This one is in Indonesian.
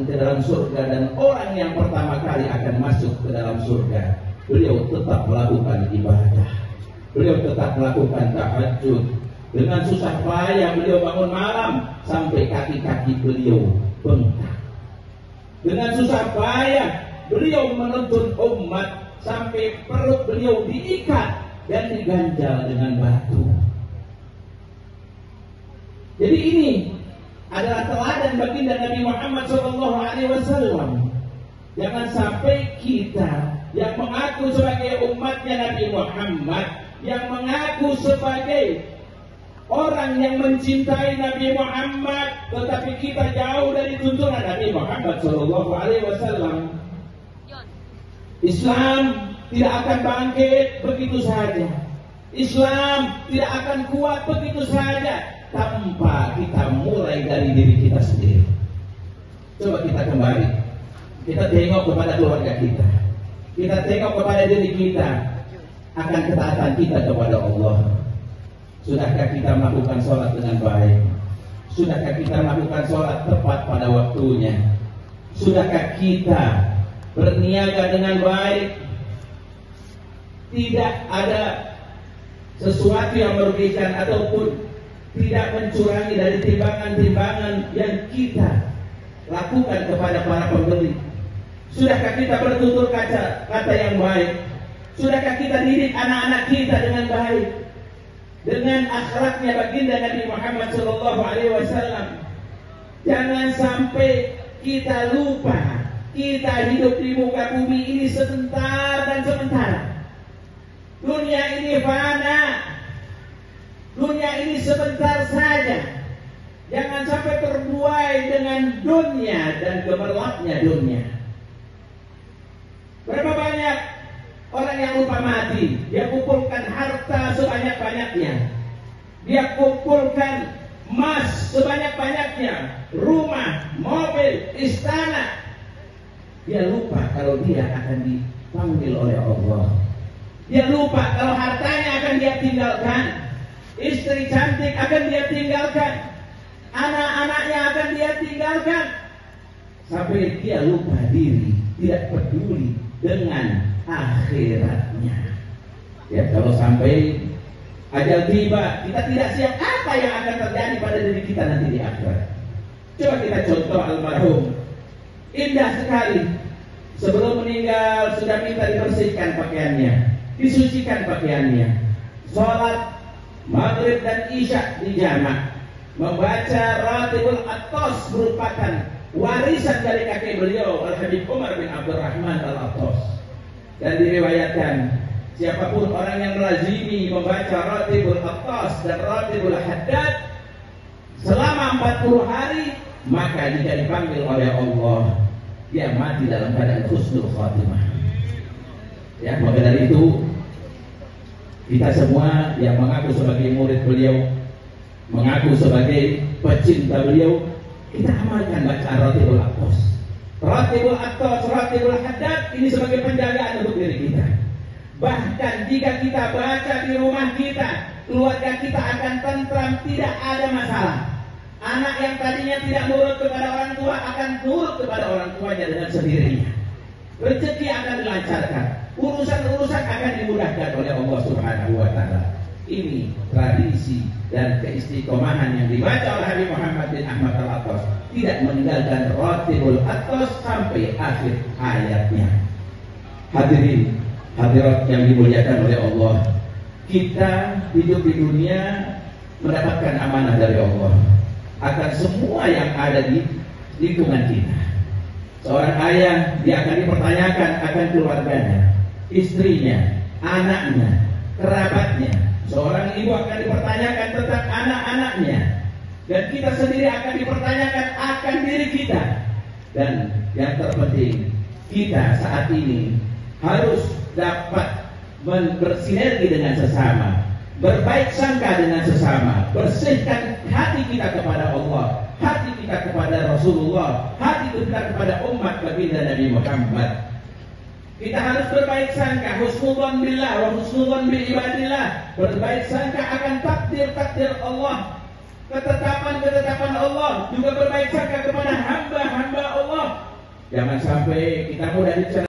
ke dalam surga dan orang yang pertama kali akan masuk ke dalam surga. Beliau tetap melakukan ibadah, beliau tetap melakukan tahajud. Dengan susah payah beliau bangun malam sampai kaki-kaki beliau bengkak. Dengan susah payah beliau menuntun umat sampai perut beliau diikat dan diganjal dengan batu. Jadi ini adalah teladan baginda Nabi Muhammad SAW. Jangan sampai kita yang mengaku sebagai umatnya Nabi Muhammad, yang mengaku sebagai orang yang mencintai Nabi Muhammad, tetapi kita jauh dari tuntunan Nabi Muhammad SAW. Islam tidak akan bangkit begitu saja. Islam tidak akan kuat begitu saja tanpa kita mulai dari diri kita sendiri. Coba kita kembali, kita tengok kepada keluarga kita, kita tengok kepada diri kita, akan ketaatan kita kepada Allah. Sudahkah kita melakukan sholat dengan baik? Sudahkah kita melakukan sholat tepat pada waktunya? Sudahkah kita berniaga dengan baik? Tidak ada sesuatu yang merugikan ataupun tidak mencurangi dari timbangan-timbangan yang kita lakukan kepada para pembeli. Sudahkah kita bertutur kata yang baik? Sudahkah kita didik anak-anak kita dengan baik, dengan akhlaknya baginda Nabi Muhammad SAW? Jangan sampai kita lupa, kita hidup di muka bumi ini sebentar dan sementara. Dunia ini fana, dunia ini sebentar saja. Jangan sampai terbuai dengan dunia dan gemerlapnya dunia. Berapa banyak orang yang lupa mati? Dia kumpulkan harta sebanyak-banyaknya, dia kumpulkan emas sebanyak-banyaknya, rumah, mobil, istana. Dia lupa kalau dia akan dipanggil oleh Allah. Dia lupa kalau hartanya akan dia tinggalkan, istri cantik akan dia tinggalkan, anak-anaknya akan dia tinggalkan, sampai dia lupa diri, tidak peduli dengan akhiratnya. Ya, kalau sampai ajal tiba, kita tidak siap, apa yang akan terjadi pada diri kita nanti di akhirat? Coba kita contoh almarhum, indah sekali. Sebelum meninggal sudah minta dibersihkan pakaiannya, disucikan pakaiannya, sholat maghrib dan isya di jamak, membaca Ratibul Attos merupakan warisan dari kakek beliau Al-Habib Umar bin Abdurrahman Al-Attos. Dan diriwayatkan siapapun orang yang melazimi membaca Ratibul Attos dan Ratibul Haddad selama 40 hari, maka jika dipanggil oleh Allah, dia mati dalam keadaan husnul khatimah. Ya, maka dari itu kita semua yang mengaku sebagai murid beliau, mengaku sebagai pecinta beliau, kita amalkan bacaan Ratibul Attos. Ratibul Attos, Ratibul Haddad ini sebagai penjagaan untuk diri kita. Bahkan jika kita baca di rumah kita, keluarga kita akan tentram, tidak ada masalah. Anak yang tadinya tidak nurut kepada orang tua akan nurut kepada orang tuanya dengan sendirinya. Rezeki akan dilancarkan, urusan-urusan akan dimudahkan oleh Allah Subhanahu wa Ta'ala. Ini tradisi dan keistiqomahan yang dibaca oleh Habib Muhammad bin Ahmad Al-Attos, tidak meninggalkan Ratibul Attos sampai akhir hayatnya. Hadirin hadirat yang dimuliakan oleh Allah, kita hidup di dunia mendapatkan amanah dari Allah akan semua yang ada di lingkungan kita. Seorang ayah, dia akan dipertanyakan akan keluarganya, istrinya, anaknya, kerabatnya. Seorang ibu akan dipertanyakan tentang anak-anaknya, dan kita sendiri akan dipertanyakan akan diri kita. Dan yang terpenting, kita saat ini harus dapat bersinergi dengan sesama, berbaik sangka dengan sesama, bersihkan hati kita kepada Allah, hati kita kepada Rasulullah, hati kita kepada umat baginda Nabi Muhammad. Kita harus berbaik sangka, husnudzon billah wa husnudzon bi ibadillah, berbaik sangka akan takdir-takdir Allah, ketetapan-ketetapan Allah, juga berbaik sangka kepada hamba-hamba Allah, Jangan sampai kita mudah diceraikan.